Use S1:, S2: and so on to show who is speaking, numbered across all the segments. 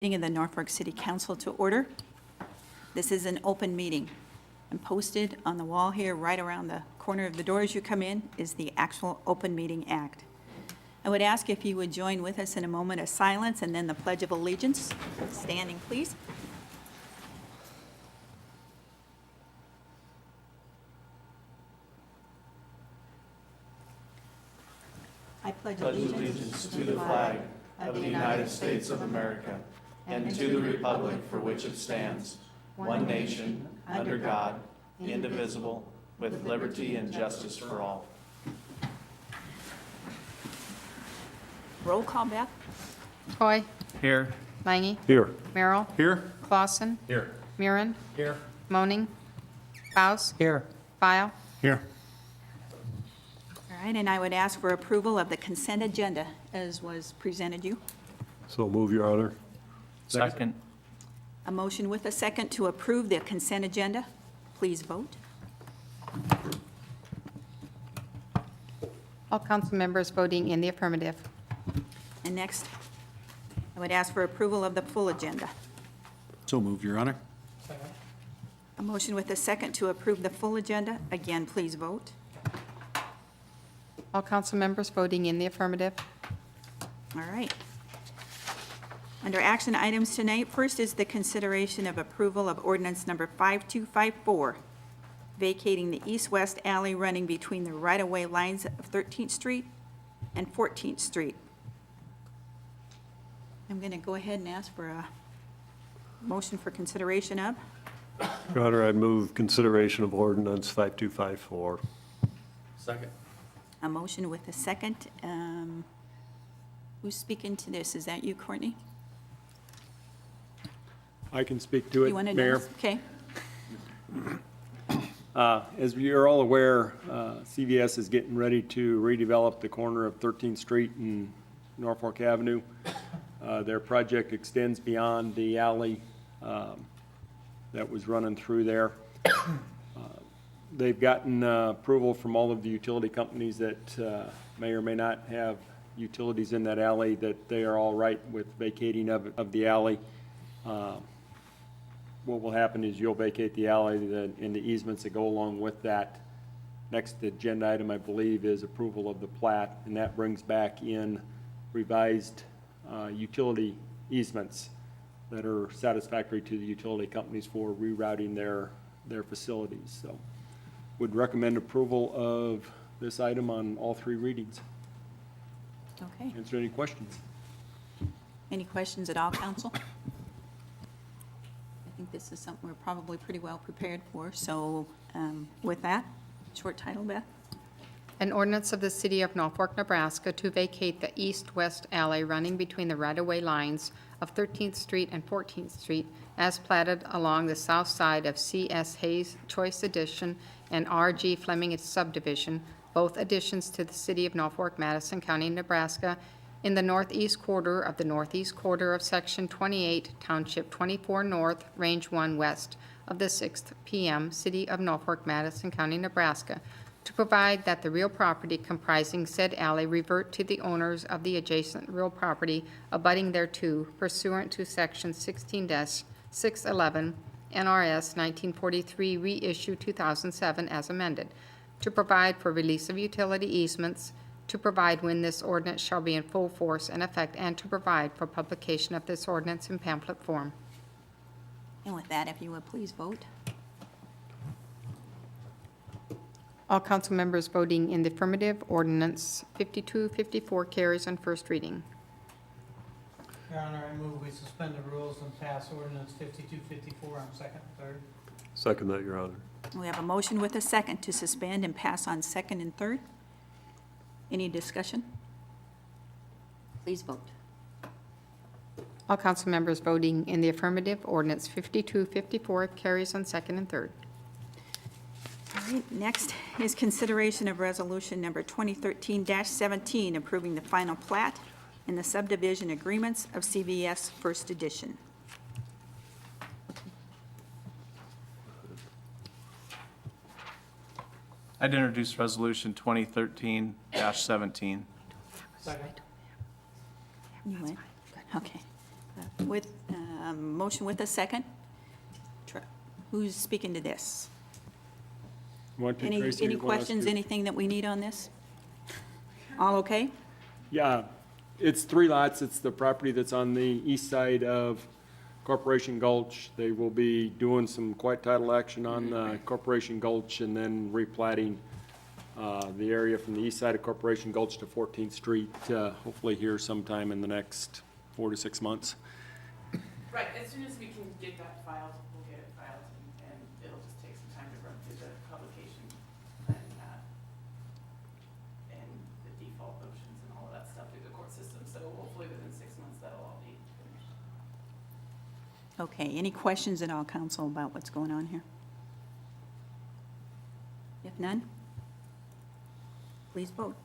S1: Meeting of the Norfolk City Council to order. This is an open meeting, and posted on the wall here, right around the corner of the door as you come in, is the actual Open Meeting Act. I would ask if you would join with us in a moment of silence and then the Pledge of Allegiance. Standing, please. I pledge
S2: allegiance to the flag of the United States of America and to the republic for which it stands, one nation, under God, indivisible, with liberty and justice for all.
S1: Roll call, Beth.
S3: Toy.
S2: Here.
S3: Lange.
S4: Here.
S3: Merrill.
S2: Here.
S3: Clausen.
S2: Here.
S3: Murin.
S2: Here.
S3: Moaning. Faust.
S4: Here.
S3: File.
S4: Here.
S1: All right, and I would ask for approval of the consent agenda as was presented you.
S4: So move, Your Honor.
S2: Second.
S1: A motion with a second to approve the consent agenda. Please vote.
S3: All council members voting in the affirmative.
S1: And next, I would ask for approval of the full agenda.
S4: So move, Your Honor.
S1: A motion with a second to approve the full agenda. Again, please vote.
S3: All council members voting in the affirmative.
S1: All right. Under action items tonight, first is the consideration of approval of ordinance number 5254, vacating the east-west alley running between the right-of-way lines of 13th Street and 14th Street. I'm going to go ahead and ask for a motion for consideration of.
S4: Your Honor, I move consideration of ordinance 5254.
S2: Second.
S1: A motion with a second. Who's speaking to this? Is that you, Courtney?
S5: I can speak to
S1: You want to
S5: it,
S1: do
S5: Mayor.
S1: this? Okay.
S5: As you're all aware, CVS is getting ready to redevelop the corner of 13th Street and Norfolk Avenue. Their project extends beyond the alley that was running through there. They've gotten approval from all of the utility companies that may or may not have utilities in that alley, that they are all right with vacating of the alley. What will happen is you'll vacate the alley and the easements that go along with that. Next agenda item, I believe, is approval of the plat, and that brings back in revised utility easements that are satisfactory to the utility companies for rerouting their facilities. So would recommend approval of this item on all three readings.
S1: Okay.
S5: Answer any questions?
S1: Any questions at all, council? I think this is something we're probably pretty well prepared for. So with that, short title, Beth.
S3: An ordinance of the City of Norfolk, Nebraska to vacate the east-west alley running between the right-of-way lines of 13th Street and 14th Street as platted along the south side of C.S. Hayes Choice Addition and R.G. Fleming subdivision, both additions to the City of Norfolk, Madison County, Nebraska, in the northeast quarter of Section 28, Township 24 North, Range 1 West of the 6th PM, City of Norfolk, Madison County, Nebraska, to provide that the real property comprising said alley revert to the owners of the adjacent real property abutting thereto pursuant to Section 16-611 NRS 1943 reissue 2007 as amended, to provide for release of utility easements, to provide when this ordinance shall be in full force and effect, and to provide for publication of this ordinance in pamphlet form.
S1: And with that, if you would please vote.
S3: All council members voting in the affirmative, ordinance 5254 carries on first reading.
S6: Your Honor, I move we suspend the rules and pass ordinance 5254 on second and third.
S4: Second that, Your Honor.
S1: We have a motion with a second to suspend and pass on second and third. Any discussion? Please vote.
S3: All council members voting in the affirmative, ordinance 5254 carries on second and third.
S1: All right, next is consideration of resolution number 2013-17, approving the final plat and the subdivision agreements of CVS First Edition.
S2: I'd introduce resolution 2013-17.
S6: Second.
S1: You went? Okay. With, motion with a second. Who's speaking to this?
S5: Want to,
S1: Any,
S5: Tracy,
S1: any
S5: you want us
S1: questions,
S5: to-
S1: anything that we need on this? All okay?
S5: Yeah, it's 3 lots. It's the property that's on the east side of Corporation Gulch. They will be doing some quiet title action on Corporation Gulch and then replatting the area from the east side of Corporation Gulch to 14th Street, hopefully here sometime in the next 4 to 6 months.
S7: Right, as soon as we can get that filed, we'll get it filed, and it'll just take some time to run through the publication and the default motions and all of that stuff through the court system, so hopefully within 6 months, that'll all be finished.
S1: Okay, any questions at all, council, about what's going on here? If none, please vote.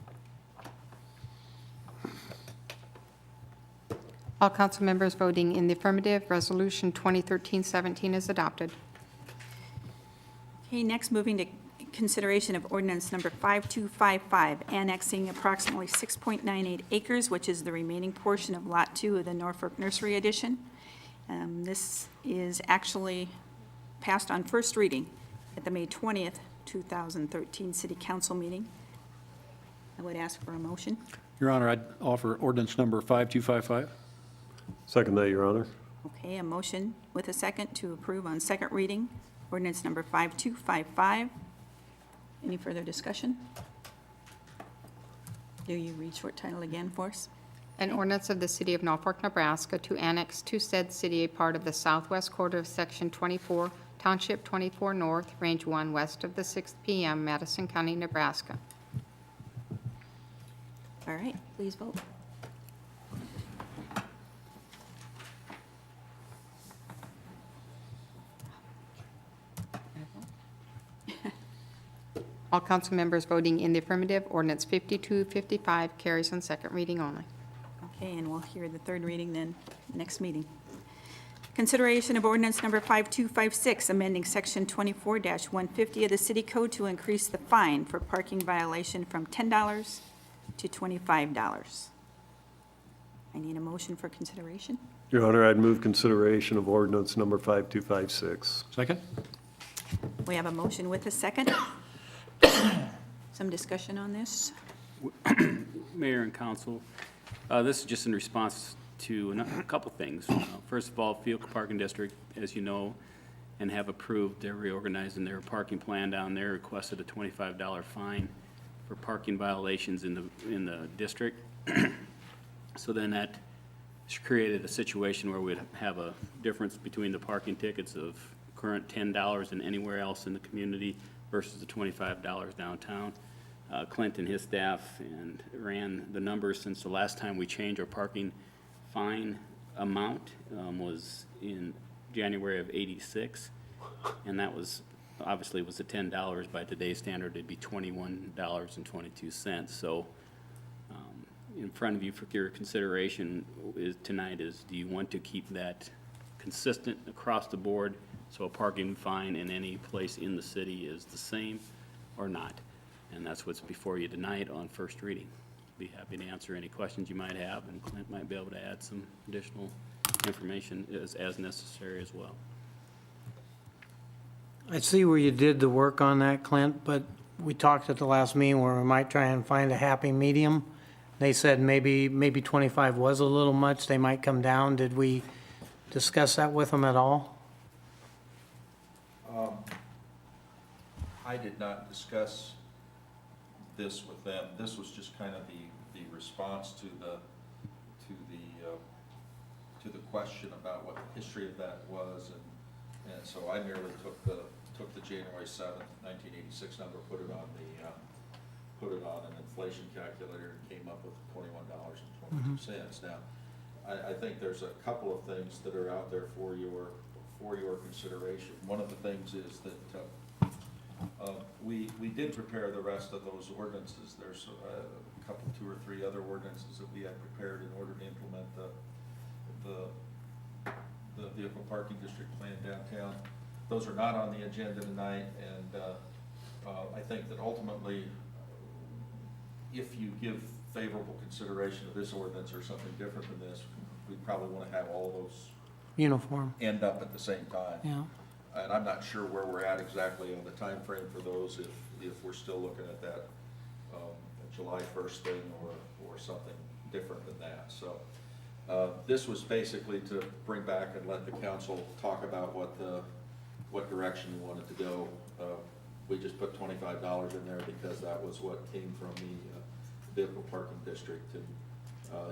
S3: All council members voting in the affirmative, Resolution 2013-17 is adopted.
S1: Okay, next, moving to consideration of ordinance number 5255, annexing approximately 6.98 acres, which is the remaining portion of Lot 2 of the Norfolk Nursery Edition. This is actually passed on first reading at the May 20th, 2013 City Council meeting. I would ask for a motion.
S8: Your Honor, I'd offer ordinance number 5255.
S4: Second that, Your Honor.
S1: Okay, a motion with a second to approve on second reading, ordinance number 5255. Any further discussion? Do you read short title again for us?
S3: An ordinance of the City of Norfolk, Nebraska to annex to said city a part of the southwest quarter of Section 24, Township 24 North, Range 1, west of the 6th PM, Madison County, Nebraska.
S1: All right, please vote.
S3: All council members voting in the affirmative, ordinance 5255 carries on second reading only.
S1: Okay, and we'll hear the third reading then, next meeting. Consideration of ordinance number 5256, amending section 24-150 of the city code to increase the fine for parking violation from $10 to $25. I need a motion for consideration.
S4: Your Honor, I'd move consideration of ordinance number 5256.
S8: Second?
S1: We have a motion with a second. Some discussion on this?
S9: Mayor and council, this is just in response to a couple things. First of all, Field Parking District, as you know, and have approved, they're reorganizing their parking plan down there, requested a $25 fine for parking violations in the district. So then that created a situation where we'd have a difference between the parking tickets of current $10 and anywhere else in the community versus the $25 downtown. Clint and his staff and ran the numbers since the last time we changed our parking fine amount was in January of '86, and that was, obviously was the $10. By today's standard, it'd be $21.22. So in front of you for your consideration tonight is, do you want to keep that consistent across the board, so a parking fine in any place in the city is the same, or not? And that's what's before you tonight on first reading. Be happy to answer any questions you might have, and Clint might be able to add some additional information as necessary as well.
S6: I see where you did the work on that, Clint, but we talked at the last meeting where we might try and find a happy medium. They said maybe 25 was a little much, they might come down. Did we discuss that with them at all?
S10: I did not discuss this with them. This was just kind of the response to the question about what the history of that was, and so I merely took the January 7th, 1986 number, put it on an inflation calculator, and came up with $21.22. Now, I think there's a couple of things that are out there for your consideration. One of the things is that we did prepare the rest of those ordinances. There's a couple, 2 or 3 other ordinances that we had prepared in order to implement the vehicle parking district plan downtown. Those are not on the agenda tonight, and I think that ultimately, if you give favorable consideration of this ordinance or something different than this we probably want to have all those
S6: Uniform,
S10: end up at the same time.
S6: yeah.
S10: And I'm not sure where we're at exactly on the time frame for those, if we're still looking at that July 1st thing or something different than that. So this was basically to bring back and let the council talk about what direction you wanted to go. We just put $25 in there because that was what came from the vehicle parking district. And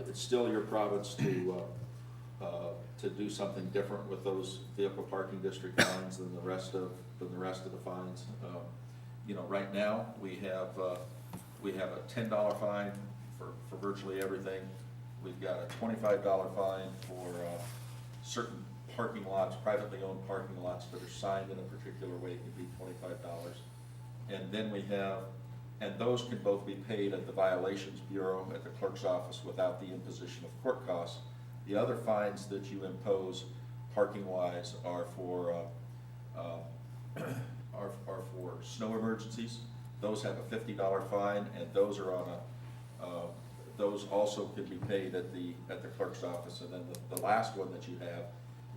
S10: it's still your province to do something different with those vehicle parking district fines than the rest of the fines. You know, right now, we have a $10 fine for virtually everything. We've got a $25 fine for certain parking lots, privately owned parking lots that are signed in a particular way, can be $25. And then we have, and those can both be paid at the Violations Bureau at the clerk's office without the imposition of court costs. The other fines that you impose parking-wise are for snow emergencies. Those have a $50 fine, and those are on those also can be paid at the clerk's office. And then the last one that you have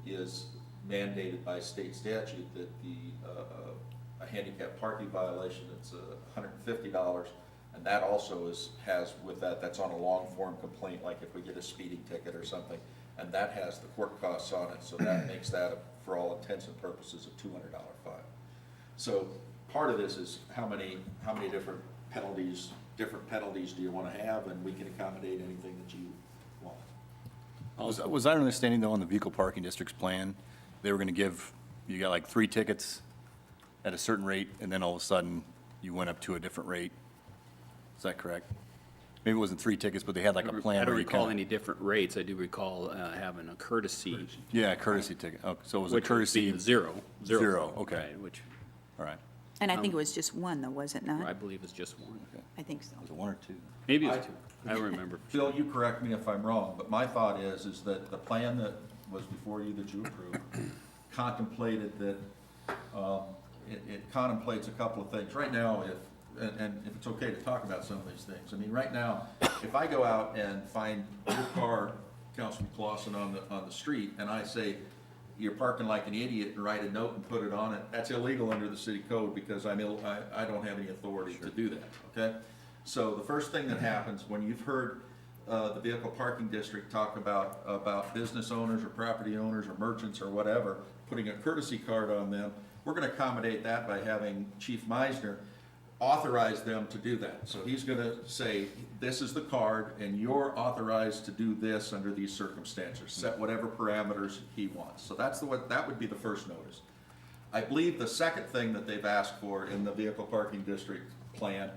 S10: is mandated by state statute that a handicap parking violation, it's $150. And that also has with that's on a long form complaint, like if we get a speeding ticket or something, and that has the court costs on it, so that makes that, for all intents and purposes, a $200 fine. So part of this is how many different penalties do you want to have, and we can accommodate anything that you want.
S11: Was our understanding, though, on the vehicle parking district's plan, they were going to give, you got like 3 tickets at a certain rate, and then all of a sudden, you went up to a different rate? Is that correct? Maybe it wasn't 3 tickets, but they had like a plan.
S9: I don't
S11: where you
S9: recall
S11: kinda-
S9: any different rates. I do recall having a courtesy.
S11: Yeah, courtesy ticket. Oh, so it was a
S9: Which would
S11: courtesy.
S9: be zero.
S11: Zero, okay.
S9: Right, which
S11: All right.
S1: And I think it was just one, though, was it
S9: I
S1: not?
S9: believe is just one.
S1: I think so.
S11: Was it 1 or 2?
S9: Maybe it's two. I don't remember.
S10: Phil, you correct me if I'm wrong, but my thought is that the plan that was before you that you approved contemplated that, it contemplates a couple of things. Right now, and if it's okay to talk about some of these things, I mean, right now, if I go out and find your car, Councilman Clausen, on the street, and I say, you're parking like an idiot, and write a note and put it on it, that's illegal under the city code because I don't have any authority to do that, okay? So the first thing that happens when you've heard the vehicle parking district talk about business owners or property owners or merchants or whatever, putting a courtesy card on them, we're gonna accommodate that by having Chief Meisner authorize them to do that. So he's gonna say, this is the card, and you're authorized to do this under these circumstances, set whatever parameters he wants. So that would be the first notice. I believe the second thing that they've asked for in the vehicle parking district plan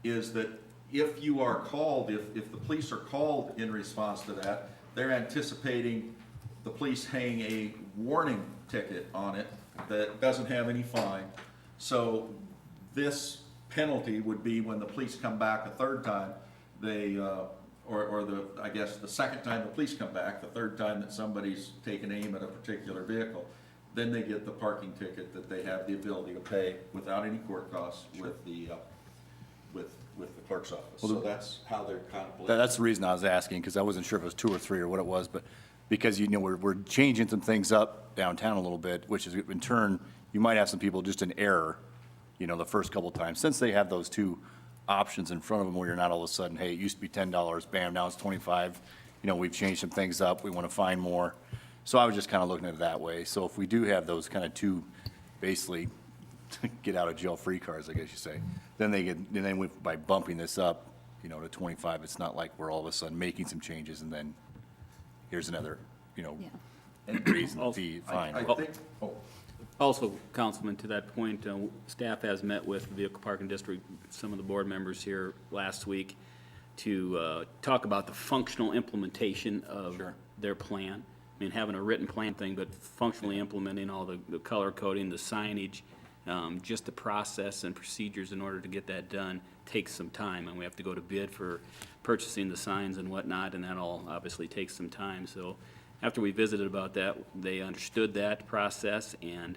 S10: is that if you are called, if the police are called in response to that, they're anticipating the police hang a warning ticket on it that doesn't have any fine. So this penalty would be when the police come back a third time, I guess the second time the police come back, the third time that somebody's taken aim at a particular vehicle, then they get the parking ticket that they have the ability to pay without any court costs with the clerk's office. So that's how they're contemplating.
S11: That's the reason I was asking, because I wasn't sure if it was 2 or 3 or what it was, but because, we're changing some things up downtown a little bit, which is in turn, you might have some people just in error, the first couple of times, since they have those 2 options in front of them where you're not all of a sudden, hey, it used to be $10, bam, now it's 25. We've changed some things up, we want to find more. So I was just kind of looking at it that way. So if we do have those kind of 2, basically, get out of jail free cards, I guess you say, then by bumping this up, to 25, it's not like we're all of a sudden making some changes and then here's another, reason the fee, fine.
S10: I think,
S9: Also, Councilman, to that point, staff has met with the Vehicle Parking District, some of the board members here last week, to talk about the functional implementation of their plan. I mean, having a written plan thing, but functionally implementing all the color coding, the signage, just the process and procedures in order to get that done takes some time, and we have to go to bid for purchasing the signs and whatnot, and that all obviously takes some time. So after we visited about that, they understood that process, and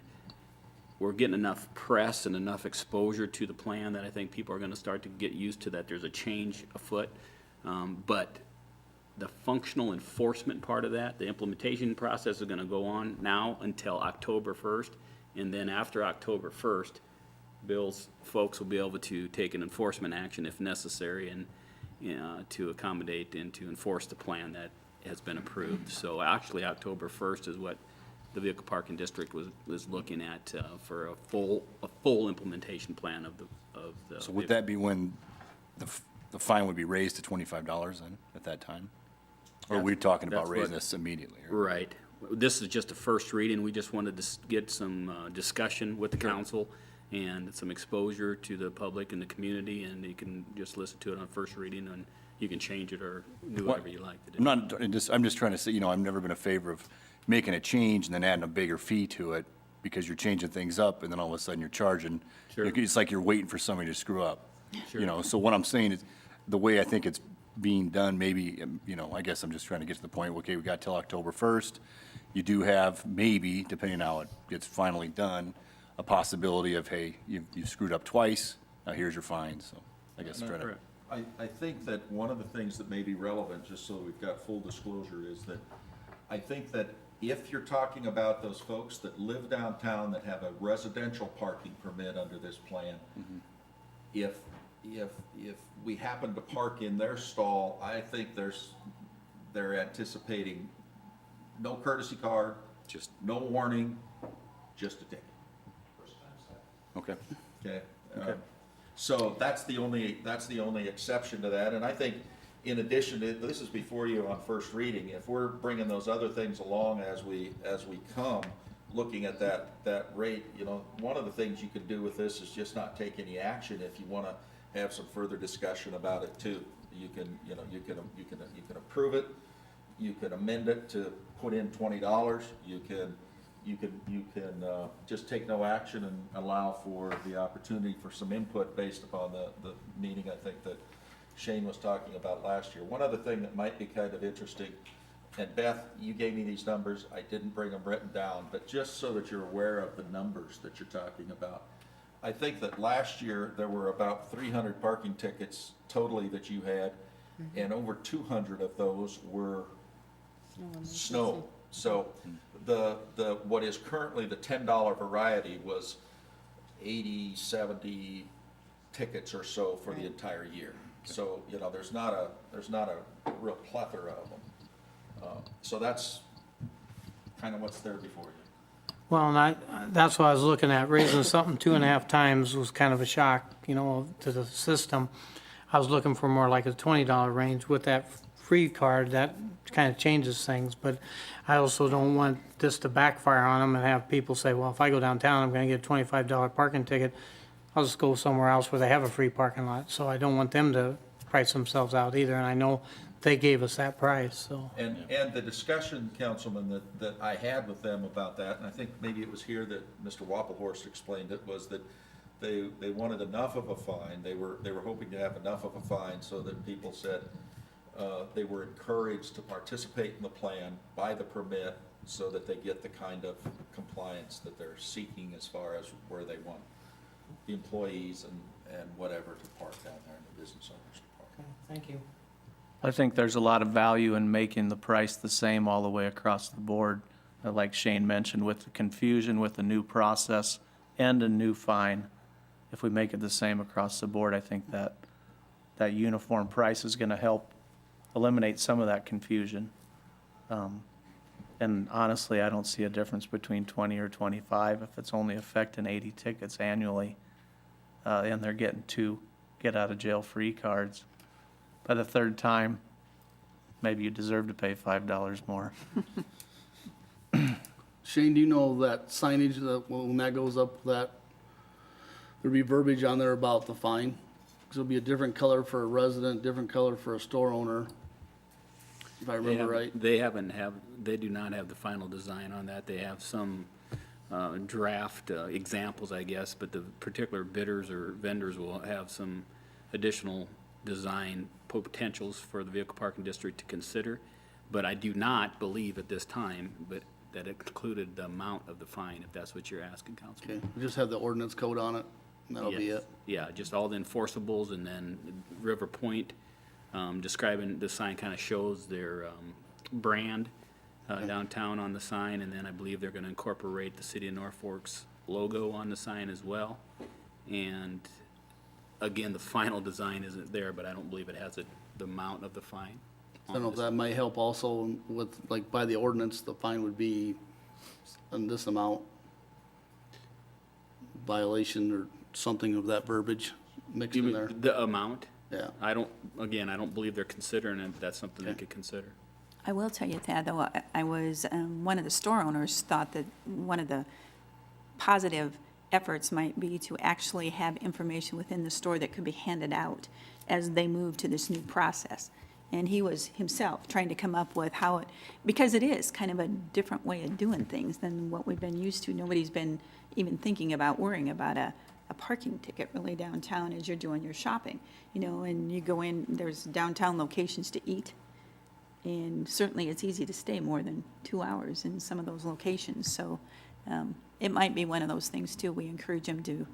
S9: we're getting enough press and enough exposure to the plan that I think people are going to start to get used to that there's a change afoot. But the functional enforcement part of that. The implementation process is gonna go on now until October 1st, and then after October 1st, Bill's folks will be able to take an enforcement action if necessary and, to accommodate and to enforce the plan that has been approved. So actually, October 1st is what the Vehicle Parking District was looking at, for a full implementation plan of the.
S11: So would that be when the fine would be raised to $25 then, at that time? Or are we talking about
S9: That's what-
S11: raising this immediately? or-
S9: Right. This is just a first reading. We just wanted to get some discussion with the council and some exposure to the public and the community, and you can just listen to it on first reading, and you can change it or do whatever you like to do.
S11: I'm just trying to say, I've never been a favor of making a change and then adding a bigger fee to it, because you're changing things up, and then all of a sudden you're charging.
S9: Sure.
S11: It's like you're waiting for somebody to screw up.
S9: Sure.
S11: So what I'm saying is, the way I think it's being done, maybe, I guess I'm just trying to get to the point, okay, we got till October 1st. You do have, maybe, depending on how it gets finally done, a possibility of, hey, you screwed up twice, now here's your fine, so I guess try to.
S10: I think that one of the things that may be relevant, just so we've got full disclosure, is that I think that if you're talking about those folks that live downtown that have a residential parking permit under this plan, if we happen to park in their stall, I think they're anticipating no courtesy card,
S11: Just,
S10: no warning, just a ticket.
S11: okay.
S10: Okay? So that's the only exception to that, and I think in addition to, this is before you on first reading, if we're bringing those other things along as we come, looking at that rate, one of the things you can do with this is just not take any action. If you wanna have some further discussion about it too, you can approve it, you can amend it to put in $20, you can just take no action and allow for the opportunity for some input based upon the meeting, I think, that Shane was talking about last year. One other thing that might be kind of interesting, and Beth, you gave me these numbers, I didn't bring them written down, but just so that you're aware of the numbers that you're talking about. I think that last year, there were about 300 parking tickets totally that you had, and over 200 of those were snow. So what is currently the $10 variety was 80, 70 tickets or so for the entire year. So, there's not a real plethora of them. So that's kind of what's there before you.
S6: Well, and that's what I was looking at, raising something 2.5 times was kind of a shock, to the system. I was looking for more like a $20 range with that free card, that kind of changes things, but I also don't want this to backfire on them and have people say, well, if I go downtown, I'm gonna get a $25 parking ticket. I'll just go somewhere else where they have a free parking lot, so I don't want them to price themselves out either, and I know they gave us that price, so.
S10: And the discussion, Councilman, that I had with them about that, and I think maybe it was here that Mr. Wappelhorst explained it, was that they wanted enough of a fine, they were hoping to have enough of a fine so that people said they were encouraged to participate in the plan, buy the permit, so that they get the kind of compliance that they're seeking as far as where they want the employees and whatever to park down there, and the business owners to park.
S6: Thank you.
S2: I think there's a lot of value in making the price the same all the way across the board. Like Shane mentioned, with the confusion with the new process and a new fine, if we make it the same across the board, I think that uniform price is going to help eliminate some of that confusion. And honestly, I don't see a difference between 20 or 25 if it's only affecting 80 tickets annually, and they're getting 2 get-out-of-jail-free cards. By the third time, maybe you deserve to pay $5 more.
S12: Shane, do you know that signage, that when that goes up, that there'll be verbiage on there about the fine? Because it'll be a different color for a resident, different color for a store owner, if I remember right.
S9: They do not have the final design on that. They have some draft examples, I guess, but the particular bidders or vendors will have some additional design potentials for the Vehicle Parking District to consider. But I do not believe at this time, but that it included the amount of the fine, if that's what you're asking, Councilman.
S12: Okay, we just have the ordinance code on it, and that'll be
S9: Yes.
S12: it.
S9: Yeah, just all the enforceables, and then River Point describing, the sign kind of shows their brand downtown on the sign, and then I believe they're going to incorporate the City of Norfolk's logo on the sign as well. And again, the final design isn't there, but I don't believe it has the amount of the fine.
S12: I don't know if that might help also with, like, by the ordinance, the fine would be in this amount. Violation or something of that verbiage mixed
S9: You
S12: in
S9: mean
S12: there.
S9: the amount?
S12: Yeah.
S9: I don't believe they're considering it, but that's something they
S12: Okay.
S9: could consider.
S1: I will tell you, Thad, though, I was, one of the store owners thought that one of the positive efforts might be to actually have information within the store that could be handed out as they move to this new process. And he was himself trying to come up with how it, because it is kind of a different way of doing things than what we've been used to. Nobody's been even thinking about worrying about a parking ticket really downtown as you're doing your shopping. You know, and you go in, there's downtown locations to eat. And certainly it's easy to stay more than 2 hours in some of those locations. So it might be one of those things too. We encourage them to,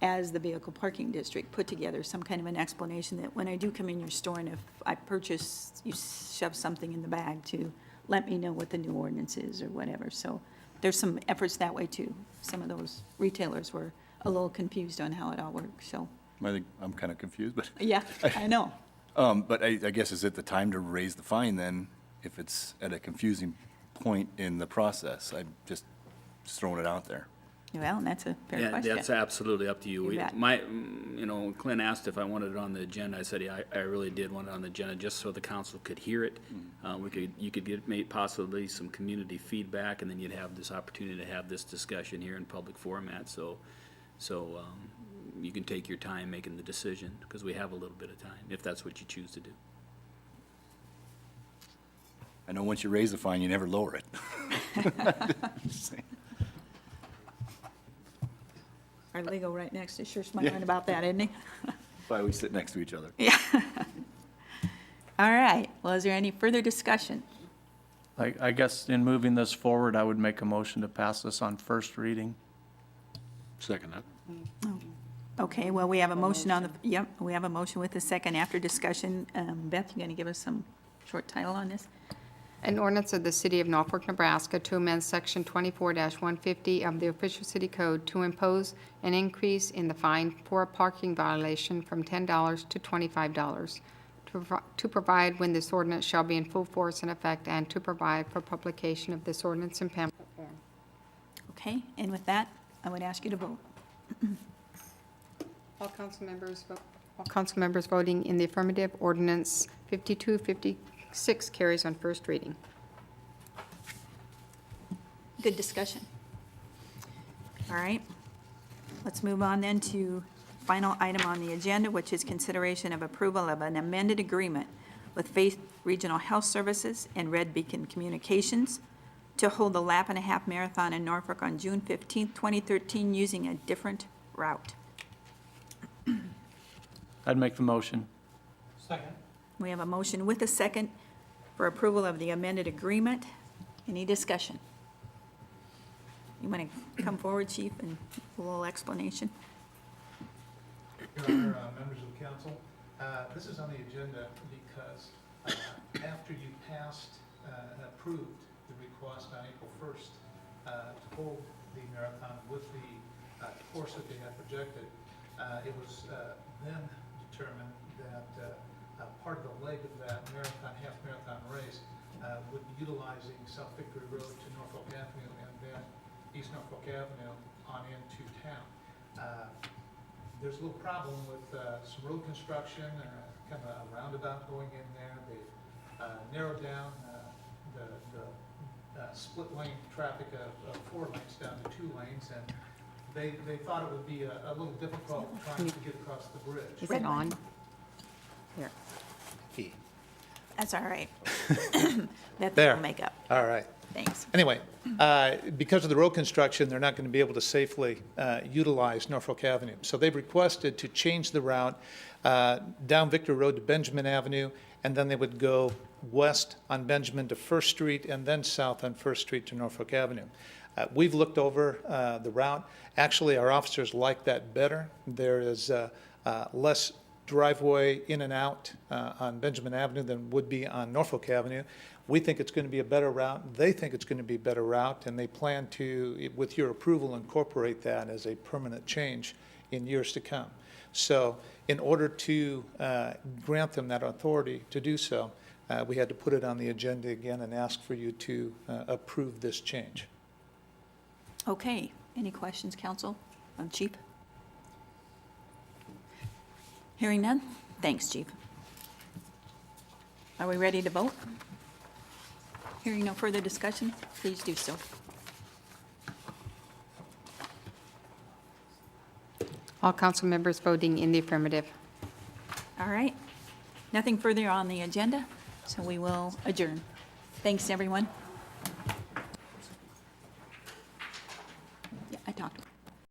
S1: as the vehicle parking district, put together some kind of an explanation that when I do come in your store and if I purchase, you shove something in the bag to let me know what the new ordinance is or whatever. So there's some efforts that way too. Some of those retailers were a little confused on how it all works, so,
S11: I think I'm kind of confused, but,
S1: yeah, I know.
S11: but I guess is it the time to raise the fine then, if it's at a confusing point in the process? I'm just throwing it out there.
S1: Well, and that's a fair
S9: Yeah,
S1: question.
S9: that's absolutely up to you.
S1: You bet.
S9: Clint asked if I wanted it on the agenda. I said, yeah, I really did want it on the agenda, just so the council could hear it. You could get possibly some community feedback, and then you'd have this opportunity to have this discussion here in public format. So you can take your time making the decision, because we have a little bit of time, if that's what you choose to do.
S11: I know once you raise the fine, you never lower it. Just saying.
S1: Our legal right next is sure smiling about that, isn't he?
S11: Why we sit next to each other.
S1: Yeah. All right, well, is there any further discussion?
S2: I guess in moving this forward, I would make a motion to pass this on first reading.
S8: Second that.
S1: Okay, well, we have a motion on the, yep, we have a motion with a second after discussion. Beth, you gonna give us some short title on this?
S3: An ordinance of the City of Norfolk, Nebraska to amend Section 24-150 of the official city code to impose an increase in the fine for a parking violation from $10 to $25, to provide when this ordinance shall be in full force and effect, and to provide for publication of this ordinance in pamphlet form.
S1: Okay, and with that, I would ask you to vote.
S3: All council members voting in the affirmative. Ordinance 5256 carries on first reading.
S1: Good discussion. All right, let's move on then to final item on the agenda, which is consideration of approval of an amended agreement with Faith Regional Health Services and Red Beacon Communications to hold the Lap and a Half Marathon in Norfolk on June 15th, 2013, using a different route.
S2: I'd make the motion.
S1: We have a motion with a second for approval of the amended agreement. Any discussion? You want to come forward, Chief, and a little explanation?
S13: Your Honor, members of the council, this is on the agenda because after you passed and approved the request on April 1st to hold the marathon with the course that they had projected, it was then determined that part of the leg of that marathon, half marathon race would be utilizing South Victory Road to Norfolk Avenue and then East Norfolk Avenue on into town. There's a little problem with some road construction, kind of a roundabout going in there. They've narrowed down the split lane traffic of 4 lanes down to 2 lanes, and they thought it would be a little difficult trying to get across the bridge.
S3: Is it on? Here.
S1: That's all right. That
S13: There.
S1: will make up.
S13: All right.
S1: Thanks.
S13: Anyway, because of the road construction, they're not going to be able to safely utilize Norfolk Avenue. So they've requested to change the route down Victory Road to Benjamin Avenue, and then they would go west on Benjamin to First Street, and then south on First Street to Norfolk Avenue. We've looked over the route. Actually, our officers like that better. There is less driveway in and out on Benjamin Avenue than would be on Norfolk Avenue. We think it's going to be a better route. They think it's going to be a better route, and they plan to, with your approval, incorporate that as a permanent change in years to come. So in order to grant them that authority to do so, we had to put it on the agenda again and ask for you to approve this change.
S1: Okay, any questions, council, on Chief? Hearing none? Thanks, Chief. Are we ready to vote? Hearing no further discussion, please do so.
S3: All council members voting in the affirmative.
S1: All right, nothing further on the agenda, so we will adjourn. Thanks, everyone.